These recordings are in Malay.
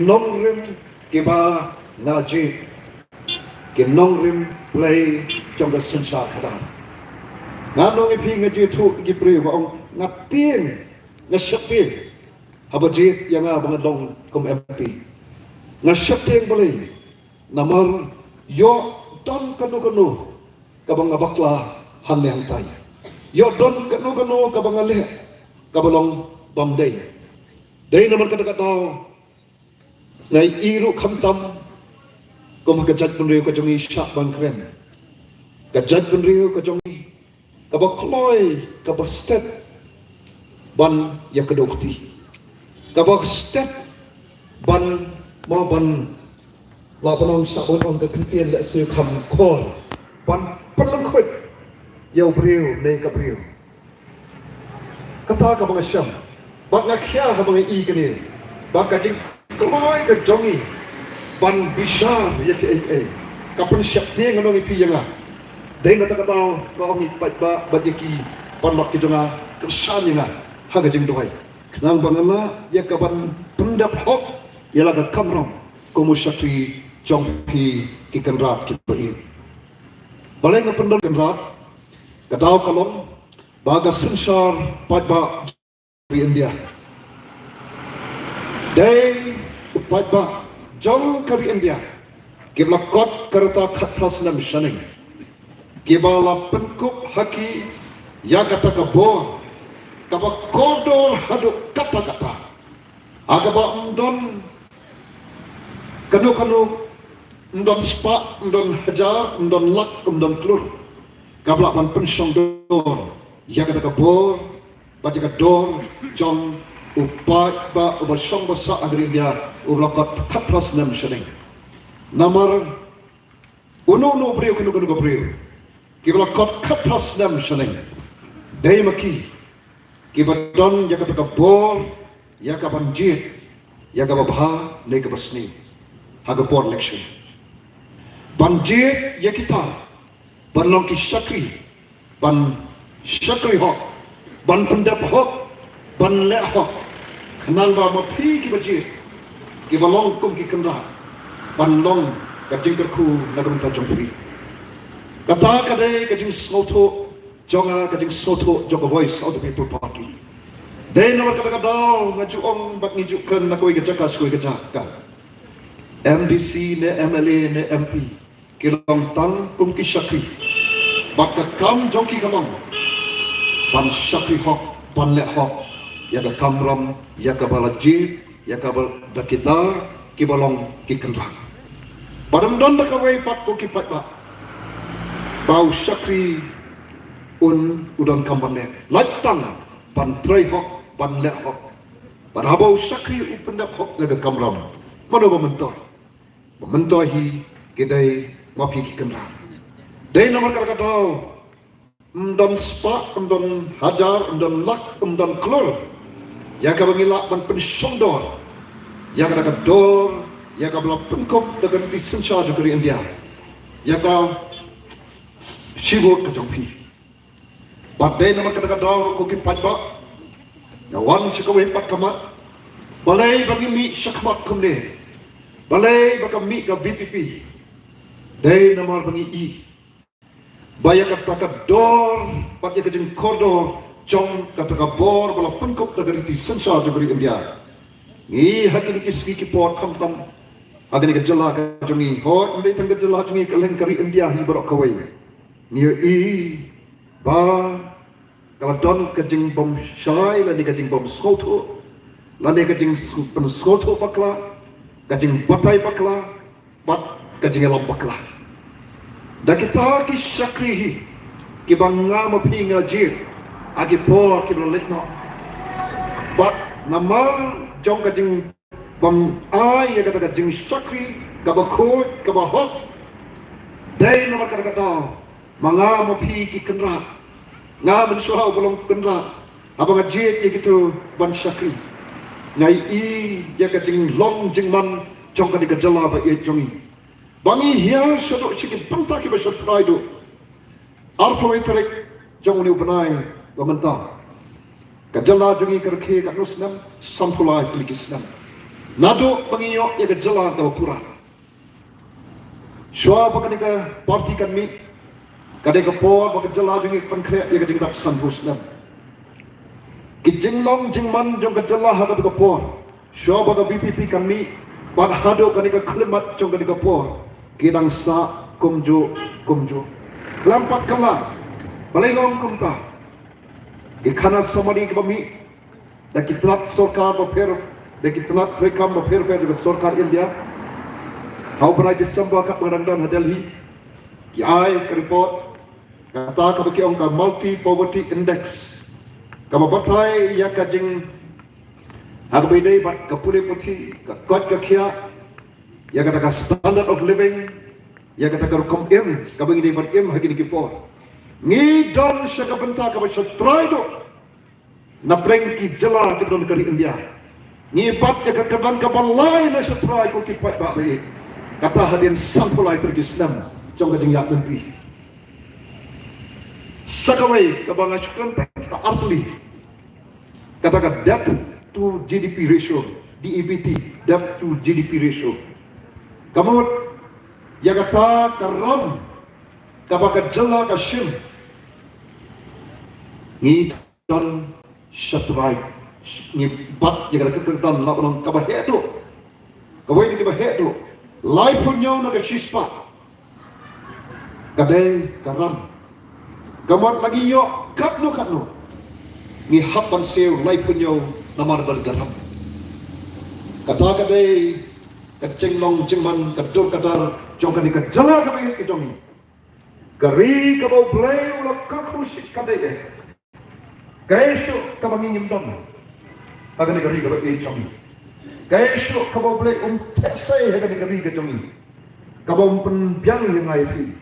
nong rim kiba ngaji ki nong rim play trong cái sinh sa khada nganong ipi ngaji thu ki pri wa ong ngatin ngasapin habaji yang abang dong kom MP ngasapin boleh namar yo don kanu kabang abakla han yang tai yo don kanu kabang ale kabalong bamdei dei namar kata ngai iru khamtam ko makajat penriu ko jongi syak ban kren kajat penriu ko jongi kabak kloi kabak step ban ya kedokti kabak step ban mo ban la panong sabon on ke kentien la su kham khol ban pelong khut yau priu nei ka priu kata ka bang syam bak ngakya ka bang i kene bak kajing keloi ke jongi ban bisa ya ke kapan siap dia nganong ipi yang dai nata kata ko ngi ba badiki ban lok ki jonga kesan yang ha ga jing doai nang bangala ya ka ban pendap hok ya la ka kamrom ko musyati jong pi ki kanrat ki pi balai na pendal kanrat ka daw kalom baga sensor ba di India dai upadba jauh kari India kibla kot kereta khatras nam shaning kibala penkuk haki ya kata kabo kaba kodor haduk kata agaba undon kanu undon spa undon hajar undon lak undon klur kabla ban pensong dor ya kata kabo baca dor jong upai ba ubasong basa agri dia ulakat kaplas nam sharing namar uno brio kanu brio kibla kot kaplas nam sharing dai maki kibadon jaka bor yaka banjit yaka babha leka basni haga por election banjit yakita banlong ki shakri ban shakri hok ban pendap hok ban le hok kenal ba ma phi ki bajir ki balong kum ki kendra ban long ka jing ku nagum ta jong phi kata kade ka jing soto jonga ka jing soto joga voice of the people party dei nomor kata daw ngaju ong bat niju kan na koi ka jaka MDC ne MLA ne MP ki long tang kum ki shakri bak ka kam jong ki kalong ban shakri hok ban le hok ya ka kamram ya ka balaji ya ka dakita ki balong ki kendra badam don da ka wei pat ko ki pat ba bau shakri udon kambane latang ban trei hok ban le hok barabau shakri upendap hok ga kamram mano mementor hi kedai mapi ki kendra dei nomor kata undon spa undon hajar undon lak undon klur ya ka bangila ban pensondor ya ka dor ya ka bla penkop dengan disensa dari India ya ka siwo ka jongpi badai nama ka dor ko ki patba ya wan sikawe pat kama balai bagi mi syakmat kumne balai baka mi ka BTP dai nama bagi i baya kata dor pat ya ka jeng kodor jong kata bor bala penkop dari di sensa dari India ni hakin kiswi ki pot kam agni ka jala ka jongi hot mbe tang ka jala jongi kalen kari India hi borok kawai ni i ba kala don ka jing bom shai la ni ka jing bom skoto la ni ka jing pen skoto pakla ka jing batai pakla bat ka jing lam pakla da kita ki shakri hi ki banga ma pinga jir agi por ki letno bat namal jong ka jing bam ai ya kata jing shakri ka ba khot ka ba hot dai no kata manga mo phi ki kendra nga men suha bolong kendra abang ajit ye gitu ban shakri ngai i ya ka jing long jing man jong ka di jala ba ye jongi bangi hia shodo chiki panta ki ba shafrai do arpo iterek jong ni banai wa menta ka jala jongi ka rkhe ka nusnam sampulai klikisnam Nado pangiyok ya kejala ka pura. Shua baka nika party kami kadeka po baka jala dingi pankre ya kading dak sanbusna. Kijinglong jingman jong kejala ha kadeka po. Shua baka BPP kami bak hado kadeka klimat jong kadeka po. Kidang sa kumjo. Lampat kala balingong kumta. Ikana samari kami dak kitrat sorkar bapero Dekitnat rekam berfer dengan Sarkar India. Hau berai Desember kat Merandang Delhi. Ki ai ke report kata ka baki angka multi poverty index. Ka batai ya ka jing hak bedai bat ka pule puthi ka kot ka khia ya kata ka standard of living ya kata ka kom im ka bagi dei bat im hagi ki por. Ni don syaka benta ka ba straido na preng ki jala ki don kari India. Ngibat ya kekaban kabalai na siya try ko kipat ba ba kata hadian sampulai tergislam jong kading yak nanti sakawai kabang asyukan ta artli kata ka debt to GDP ratio DEBT debt to GDP ratio kamot ya kata karam kabaka jala ka shim ni don shatrai ni bat jaga kekentan lapan kabah hedo kawai ni kabah hedo lai punyo na kashispa kadai karam gamat lagi yo katno ni hapan seu lai punyo namar bar garam kata kadai kaceng jimban kadur kadar jongkan ni kajala kabah ke jongi gari kabau play ulah kakusit kadai gaisho kabang nyimdon agar negeri kalau ini kami, kaisok kau boleh teksai agar negeri kami, kau penbiang yang lain,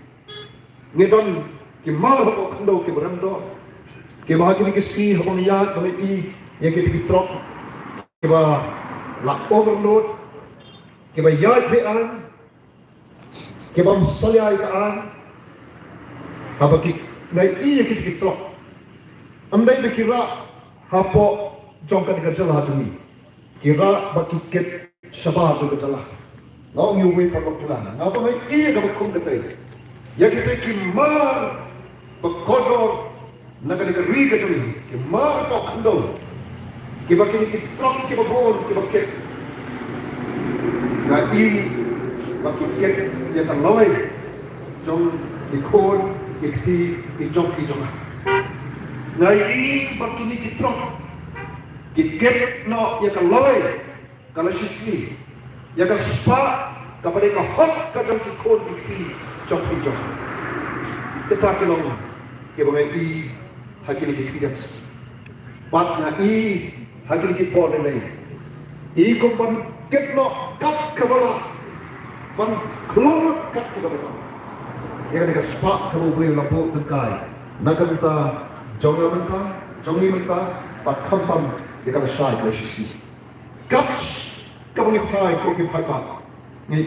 ngedon kemal kau kandau keberando, kebahagi ni kesi kau niat kau ini yang kita fitrok, kebah lak overload, kebah yat bean, kebah saliai kaan, apa kita naik yang kita fitrok, andai berkira hapo jongkan dengan jelah demi kira bakiket syabah tu betul ngau ngiwi perwakilan apa mai iya ka bakum ketai ya kita kimar bekodor naga negeri ka demi kimar kau kando kibakin kitrok kibabon kibaket ngai bakiket ya taloi jong ikon ikti ijong ngai bakin kitrok Kikit no ya kaloi kalau sisi ya ka spa kepada ka hot ka jong kikon kiti jong kita kelong ke bangai hakili kikigas pat na hakili kipon nei ko ban ket no kat ka bala ban klor kat ka bala ya ka spa ka boleh lapor tengkai nakanta jongi menta pat khampam kita besar Kristus. Kaps kamu ni pai kau ni pai pak. Ni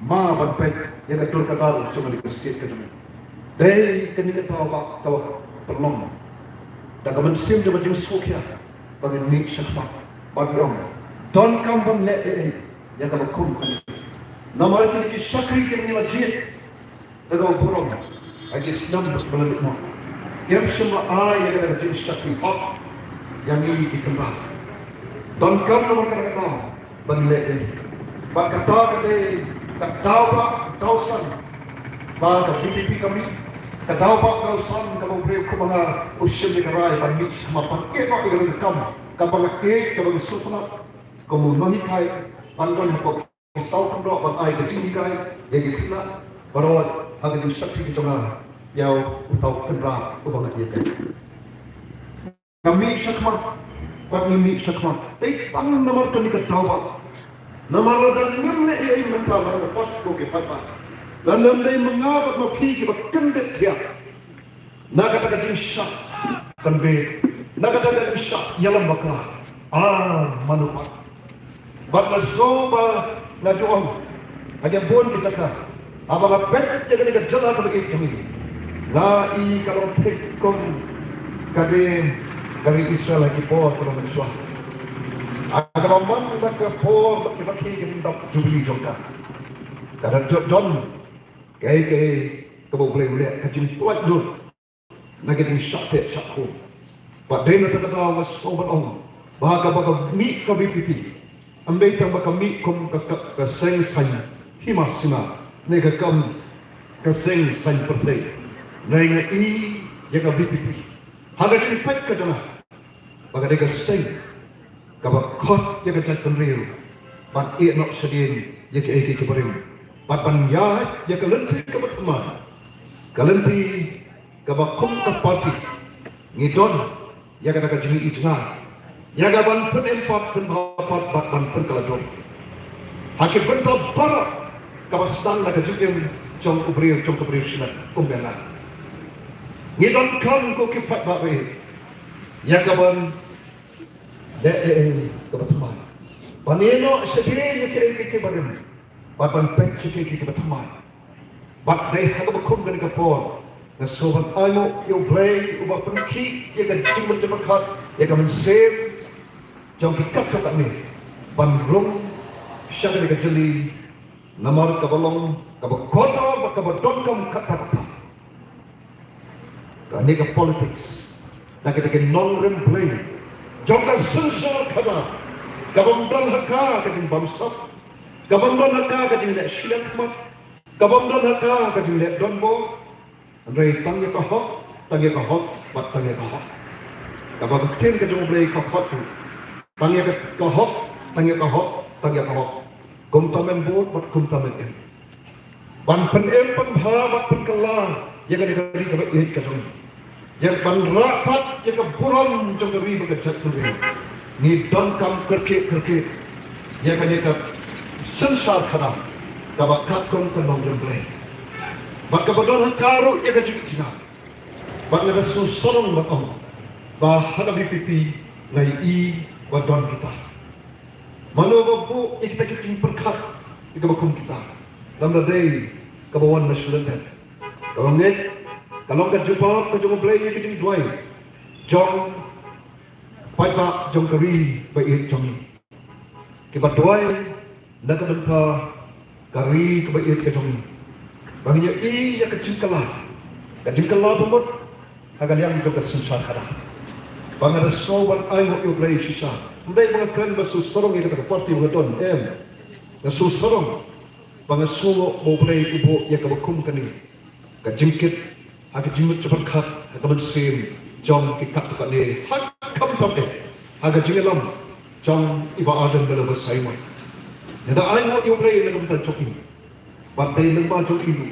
ma banpet yang atur kata cuma di Kristus kata. Dei kini kita awak tahu perlong. Dan kamu sim jama jenis sokia bagi ni syakma bagi orang. Don kampung le yang kamu kum kani. Nama kini ki sakri kini lajit. Daga burung. Agi senam berlalu mo. Yang semua yang ada jenis sakri. Yang ini dikembang dan kamu berkata bagi kata kausan pada BPP kami kata kausan kamu beri kumala usia negara yang mix sama pakai pakai dengan kamu kapalake kamu supna kamu nahikai pandan kau kisau kamu dapat air kecil kai jadi kita baru agak disakti kita yang utau kendra ubah dia kami sakma, kami sakma. Tang nomor tu ni ketawa. Nomor dan mana yang mentala lepas kau kepala. Dan namai mengabat mapi kebakendet dia. Naga kata insya kanbe. Naga kata insya yalam bakla. Manufa. Bakla soba najuang. Aja bon kita kah. Abang pet jaga ni kerja apa lagi kami. Lai kalau tekon kade dari Israel lagi bawa ke Malaysia. Agak mamam baka por baka baki kita tak jubli jongka. Kadang John kay kabo boleh kajin tuat dulu. Naging syakte syakku. Pak Dena terkata was sobat ong. Baka mi ka BPP. Ambil tang baka mi kom ka seng sang himas sina. Nega kam ka seng sang pertai. Nega i jaga BPP. Haga jadi pet ka jana. Baka dega seng kaba kot jaga jatun real. Pan i nok sedin jaga eki kebarim. Pan ya jaga lenti ka berteman. Kalenti kaba kum ka parti. Ngidon jaga daga jini itna. Jaga ban pun empat pun bapat ban pun kalajom. Hakim bentar barat kaba stang daga jikim jong kubrir sinat kumbena. Ngidon kan ko kipat babe. Jaga ban kaba teman. Panino sedih nyekir kebarim. Ban pek sedih kebateman. Bat deh haga bakum gani kapor. Na sobat ayo yo play ubah penki ya kan cuma cepat ya kan save jom kikat kata ni bandung syang ni kejeli namar kabalong kabakota kabadongkam kata kani ke politics nak kita non rem play jom ka sensor kata kabandon haka kajin bamsap kabandon haka kajin nak syiat mat kabandon haka kajin nak donbo Andai tangnya kahok, bat tangnya kahok. Kabag kecil ke jumlah beli kahok tu. Tangnya kahok, tangnya kahok. Kumtamen buat, bat kumtamen em. Ban pen em pen ha, bat pen kelah. Yang ada kali kabag ihit ke jumlah. Yang ban rapat, yang keburam jumlah ribu ke jatuh. Ni dangkam kerkit. Yang ada sensar kadang. Kabag kakon ke nom jumlah. Maka badal karu ya kajik jina. Bak ada susorong batong. Bah hada BPP ngai i wadon kita. Mano babu kita kiting perkat ika bakum kita. Dalam day kabawan nasyulan. Kalau net kalau ka jumpa ka jumpa play ya kiting duai. Jong pai jong kari bai jong. Kiba duai nakadangka kari ka bai jong. Baginya iya kecil kalah pemut agar yang juga susah kara. Bangar sowan ayo yo play susah. Ndai mga kan basu sorong kita parti ugaton na susorong bangar suwo mo play ibu ya kabakum kani. Kajingkit aga jimut cepat khat kaban sim jong kikat tukane hak kam tampe aga jingelam jong iba adan bela basaiman. Nada ayo yo play na kaban choking. Batai lembah jong ibu